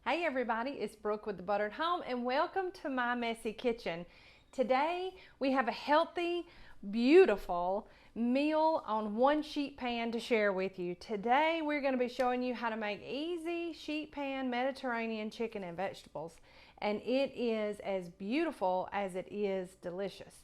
Hey everybody, it's Brooke with The Buttered Home and welcome to my messy kitchen. Today we have a healthy, beautiful meal on one sheet pan to share with you. Today we're going to be showing you how to make easy sheet pan Mediterranean chicken and vegetables. And it is as beautiful as it is delicious.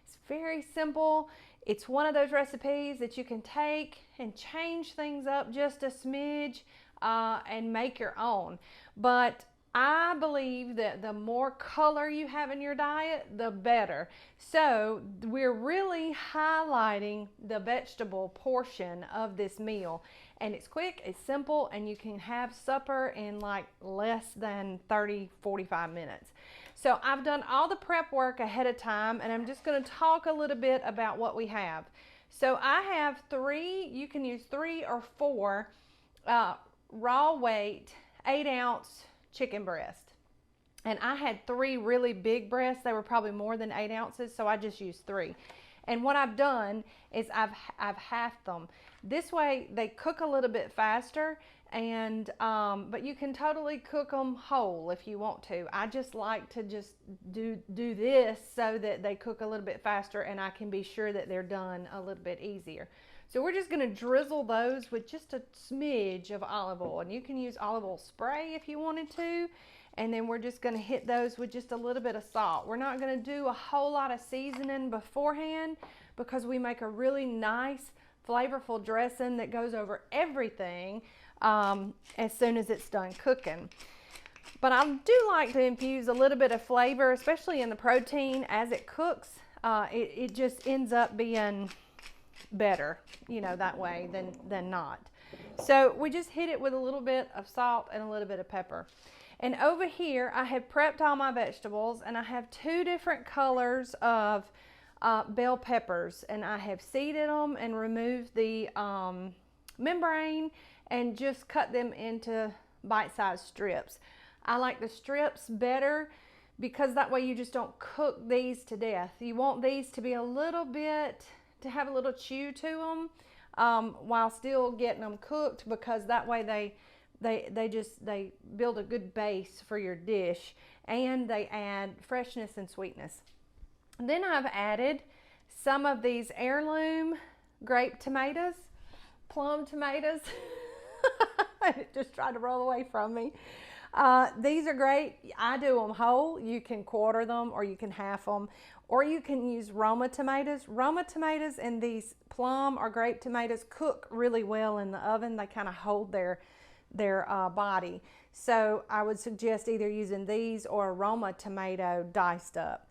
It's very simple. It's one of those recipes that you can take and change things up just a smidge and make your own. But I believe that the more color you have in your diet, the better. So we're really highlighting the vegetable portion of this meal. And it's quick, it's simple, and you can have supper in like less than 30-45 minutes. So I've done all the prep work ahead of time, and I'm just going to talk a little bit about what we have. So I have three, you can use 3 or 4 raw weight 8-ounce chicken breast, and I had 3 really big breasts. They were probably more than 8 ounces, so I just used 3. And what I've done is I've halved them. This way they cook a little bit faster, and but you can totally cook them whole if you want to. I just like to just do this so that they cook a little bit faster and I can be sure that they're done a little bit easier. So we're just going to drizzle those with just a smidge of olive oil, and you can use olive oil spray if you wanted to. And then we're just going to hit those with just a little bit of salt. We're not going to do a whole lot of seasoning beforehand because we make a really nice flavorful dressing that goes over everything as soon as it's done cooking. But I do like to infuse a little bit of flavor, especially in the protein as it cooks. It just ends up being better, you know, that way than not. So we just hit it with a little bit of salt and a little bit of pepper. And over here I have prepped all my vegetables, and I have 2 different colors of bell peppers, and I have seeded them and removed the membrane and just cut them into bite-sized strips. I like the strips better because that way you just don't cook these to death. You want these to be a little bit, to have a little chew to them while still getting them cooked, because that way they build a good base for your dish, and they add freshness and sweetness. Then I've added some of these heirloom grape tomatoes, plum tomatoes. It just tried to roll away from me. These are great. I do them whole. You can quarter them, or you can half them, or you can use Roma tomatoes. Roma tomatoes and these plum or grape tomatoes cook really well in the oven. They kind of hold their body. So I would suggest either using these or a Roma tomato diced up.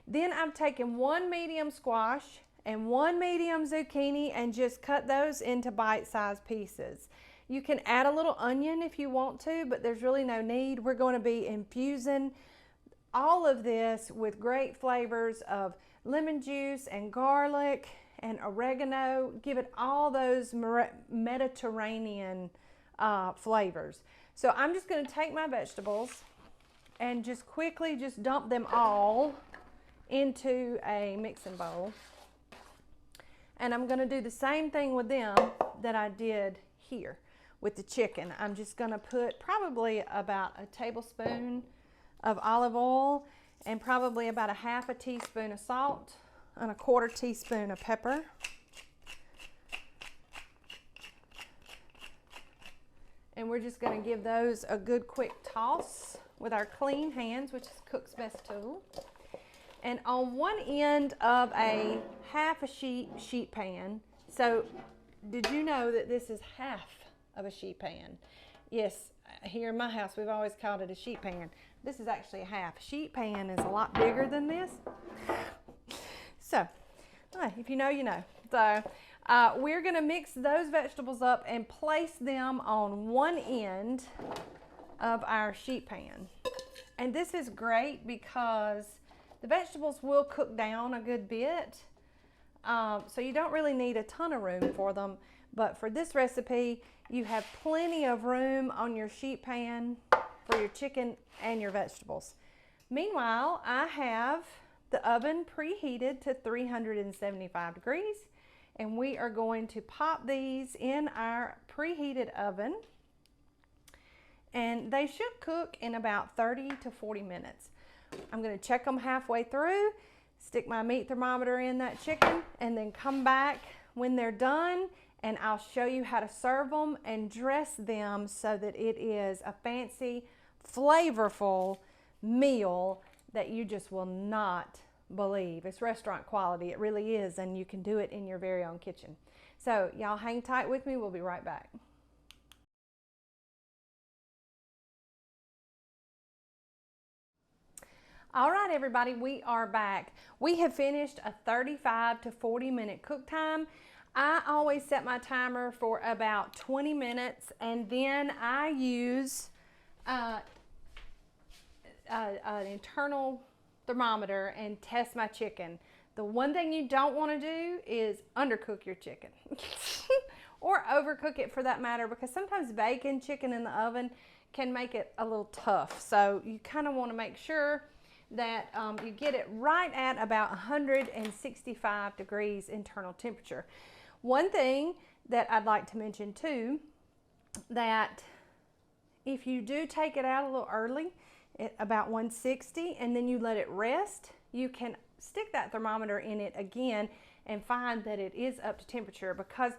Then I've taken 1 medium squash and 1 medium zucchini and just cut those into bite-sized pieces. You can add a little onion if you want to, but there's really no need. We're going to be infusing all of this with great flavors of lemon juice and garlic and oregano. Give it all those Mediterranean flavors. So I'm just going to take my vegetables and just quickly just dump them all into a mixing bowl. And I'm going to do the same thing with them that I did here with the chicken. I'm just going to put probably about a tablespoon of olive oil and probably about a half a teaspoon of salt and a 1/4 teaspoon of pepper. And we're just going to give those a good quick toss with our clean hands, which is Cook's Best tool. And on one end of a half a sheet pan, so did you know that this is half of a sheet pan? Yes, here in my house we've always called it a sheet pan. This is actually a half. Sheet pan is a lot bigger than this. So, if you know, you know. So we're going to mix those vegetables up and place them on one end of our sheet pan. And this is great because the vegetables will cook down a good bit. So you don't really need a ton of room for them. But for this recipe, you have plenty of room on your sheet pan for your chicken and your vegetables. Meanwhile, I have the oven preheated to 375 degrees, and we are going to pop these in our preheated oven. and they should cook in about 30 to 40 minutes. I'm going to check them halfway through, stick my meat thermometer in that chicken, and then come back when they're done, and I'll show you how to serve them and dress them so that it is a fancy, flavorful meal that you just will not believe. It's restaurant quality. It really is, and you can do it in your very own kitchen. So y'all hang tight with me. We'll be right back. All right, everybody, we are back. We have finished a 35 to 40 minute cook time. I always set my timer for about 20 minutes, and then I use an internal thermometer and test my chicken. The one thing you don't want to do is undercook your chicken or overcook it for that matter, because sometimes baking chicken in the oven can make it a little tough. So you kind of want to make sure that you get it right at about 165 degrees internal temperature. One thing that I'd like to mention too, that if you do take it out a little early, at about 160, and then you let it rest, you can stick that thermometer in it again and find that it is up to temperature, because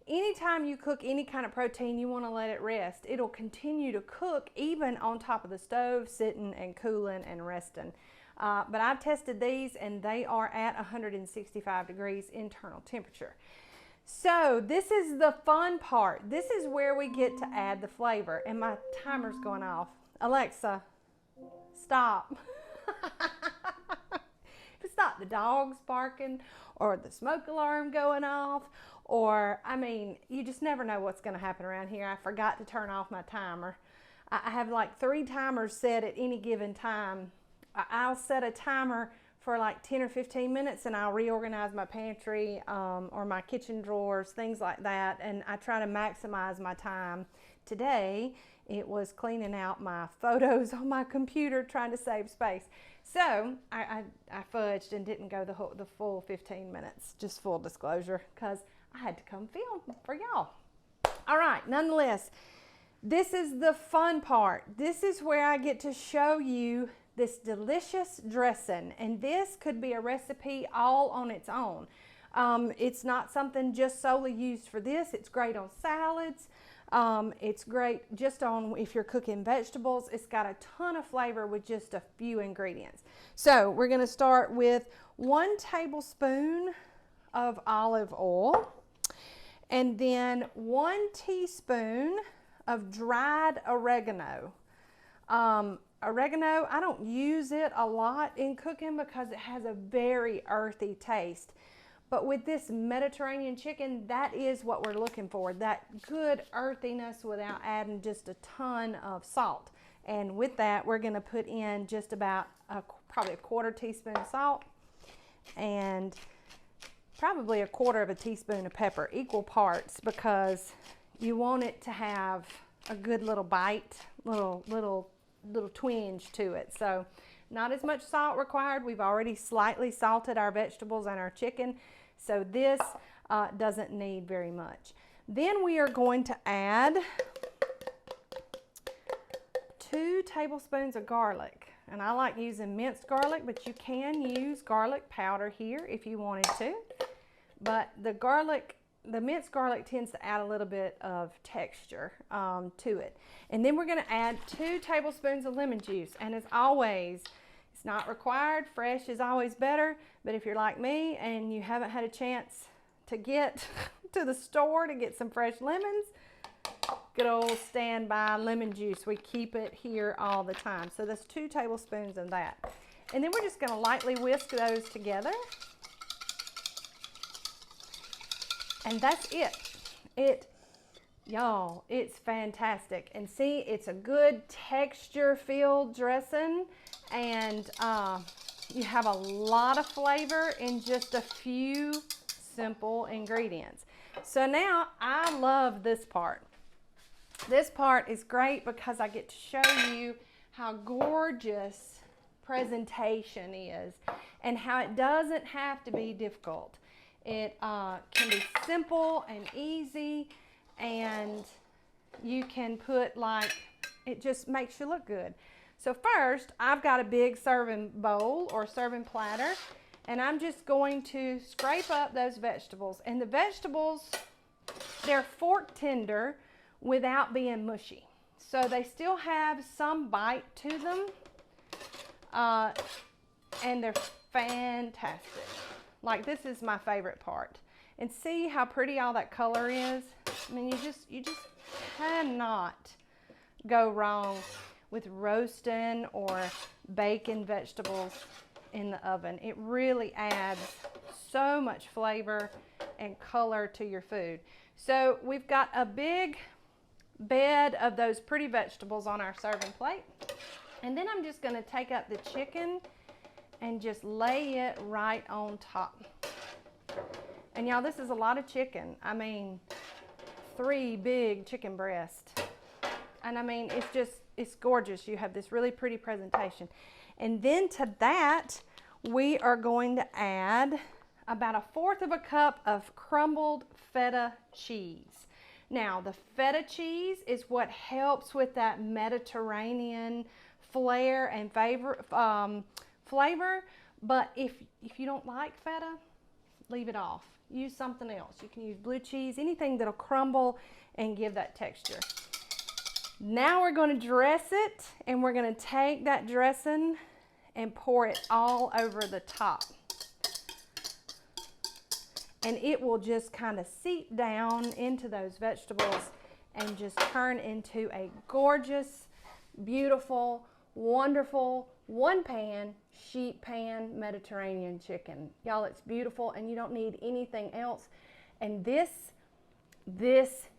anytime you cook any kind of protein, you want to let it rest. It'll continue to cook even on top of the stove, sitting and cooling and resting. But I've tested these and they are at 165 degrees internal temperature. So this is the fun part. This is where we get to add the flavor, and my timer's going off. Alexa, stop. If it's not the dogs barking or the smoke alarm going off, or, I mean, you just never know what's going to happen around here. I forgot to turn off my timer. I have like 3 timers set at any given time. I'll set a timer for like 10 or 15 minutes, and I'll reorganize my pantry or my kitchen drawers, things like that, and I try to maximize my time. Today, it was cleaning out my photos on my computer, trying to save space. So I fudged and didn't go the full 15 minutes, just full disclosure, because I had to come film for y'all. All right, nonetheless, this is the fun part. This is where I get to show you this delicious dressing, and this could be a recipe all on its own. It's not something just solely used for this. It's great on salads. It's great just on if you're cooking vegetables. It's got a ton of flavor with just a few ingredients. So we're going to start with 1 tablespoon of olive oil, and then 1 teaspoon of dried oregano. Oregano, I don't use it a lot in cooking because it has a very earthy taste. But with this Mediterranean chicken, that is what we're looking for, that good earthiness without adding just a ton of salt. And with that, we're going to put in just about probably a 1/4 teaspoon of salt and probably a 1/4 teaspoon of pepper, equal parts, because you want it to have a good little bite, little twinge to it. So not as much salt required. We've already slightly salted our vegetables and our chicken, so this doesn't need very much. Then we are going to add 2 tablespoons of garlic, and I like using minced garlic, but you can use garlic powder here if you wanted to. But the minced garlic tends to add a little bit of texture to it. And then we're going to add 2 tablespoons of lemon juice. And as always, it's not required. Fresh is always better. But if you're like me and you haven't had a chance to get to the store to get some fresh lemons, good old standby lemon juice. We keep it here all the time. So that's 2 tablespoons of that. And then we're just going to lightly whisk those together. And that's it. Y'all, it's fantastic. And see, it's a good texture-filled dressing, and you have a lot of flavor in just a few simple ingredients. So now I love this part. This part is great because I get to show you how gorgeous presentation is and how it doesn't have to be difficult. It can be simple and easy, and you can put like It just makes you look good. So first, I've got a big serving bowl or serving platter, and I'm just going to scrape up those vegetables. And the vegetables, they're fork tender without being mushy. So they still have some bite to them, and they're fantastic. Like, this is my favorite part. And see how pretty all that color is? I mean, you just cannot go wrong with roasting or baking vegetables in the oven. It really adds so much flavor and color to your food. So we've got a big bed of those pretty vegetables on our serving plate. And then I'm just gonna take up the chicken and just lay it right on top. And y'all, this is a lot of chicken. I mean, 3 big chicken breasts. And I mean, it's gorgeous. You have this really pretty presentation. And then to that, we are going to add about 1/4 cup of crumbled feta cheese. Now, the feta cheese is what helps with that Mediterranean flair and flavor. But if you don't like feta, leave it off. Use something else. You can use blue cheese, anything that'll crumble and give that texture. Now we're going to dress it, and we're going to take that dressing and pour it all over the top. And it will just kind of seep down into those vegetables and just turn into a gorgeous, beautiful, wonderful, one-pan, sheet pan Mediterranean chicken. Y'all, it's beautiful, and you don't need anything else. And this,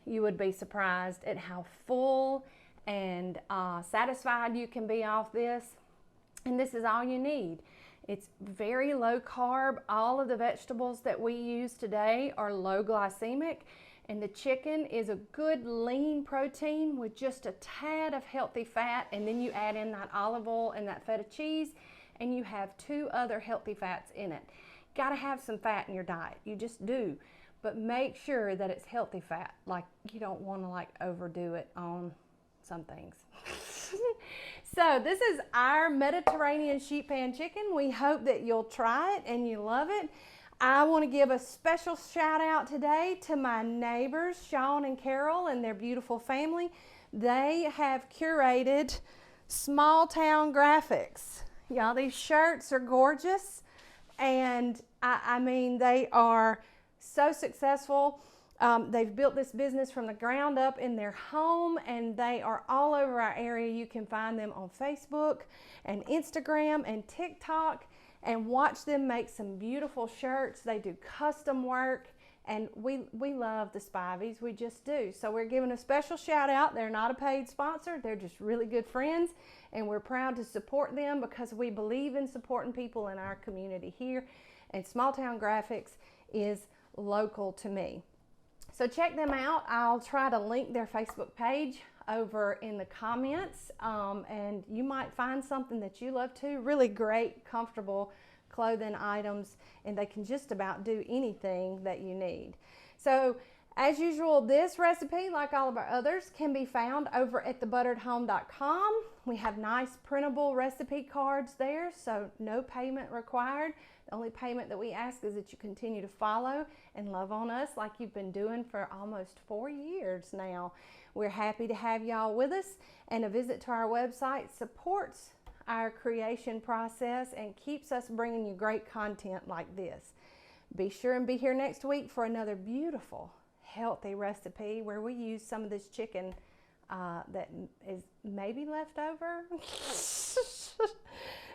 you would be surprised at how full and satisfied you can be off this. And this is all you need. It's very low carb. All of the vegetables that we use today are low glycemic, and the chicken is a good lean protein with just a tad of healthy fat, and then you add in that olive oil and that feta cheese, and you have 2 other healthy fats in it. Got to have some fat in your diet. You just do. But make sure that it's healthy fat. Like, you don't want to like overdo it on some things. So this is our Mediterranean sheet pan chicken. We hope that you'll try it and you love it. I want to give a special shout out today to my neighbors, Sean and Carol, and their beautiful family. They have curated Small Town Graphics. Y'all, these shirts are gorgeous, and I mean, they are so successful. They've built this business from the ground up in their home, and they are all over our area. You can find them on Facebook and Instagram and TikTok, and watch them make some beautiful shirts. They do custom work, and we love the Spivies. We just do. So we're giving a special shout out. They're not a paid sponsor. They're just really good friends, and we're proud to support them because we believe in supporting people in our community here, and Small Town Graphics is local to me. So check them out. I'll try to link their Facebook page over in the comments, and you might find something that you love too. Really great, comfortable clothing items, and they can just about do anything that you need. So as usual, this recipe, like all of our others, can be found over at thebutteredhome.com. We have nice printable recipe cards there, so no payment required. The only payment that we ask is that you continue to follow and love on us like you've been doing for almost 4 years now. We're happy to have y'all with us, and a visit to our website supports our creation process and keeps us bringing you great content like this. Be sure and be here next week for another beautiful, healthy recipe where we use some of this chicken that is maybe left over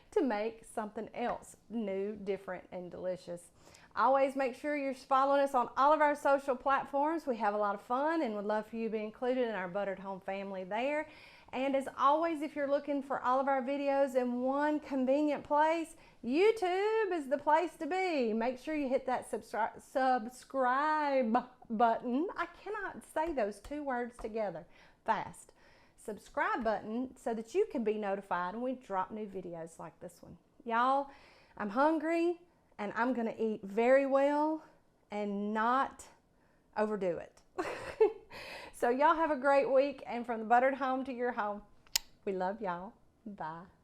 to make something else new, different, and delicious. Always make sure you're following us on all of our social platforms. We have a lot of fun and would love for you to be included in our Buttered Home family there. And as always, if you're looking for all of our videos in one convenient place, YouTube is the place to be. Make sure you hit that subscribe button. I cannot say those 2 words together fast. Subscribe button so that you can be notified when we drop new videos like this one. Y'all, I'm hungry and I'm gonna eat very well and not overdo it. So y'all have a great week, and from the Buttered Home to your home. We love y'all. Bye.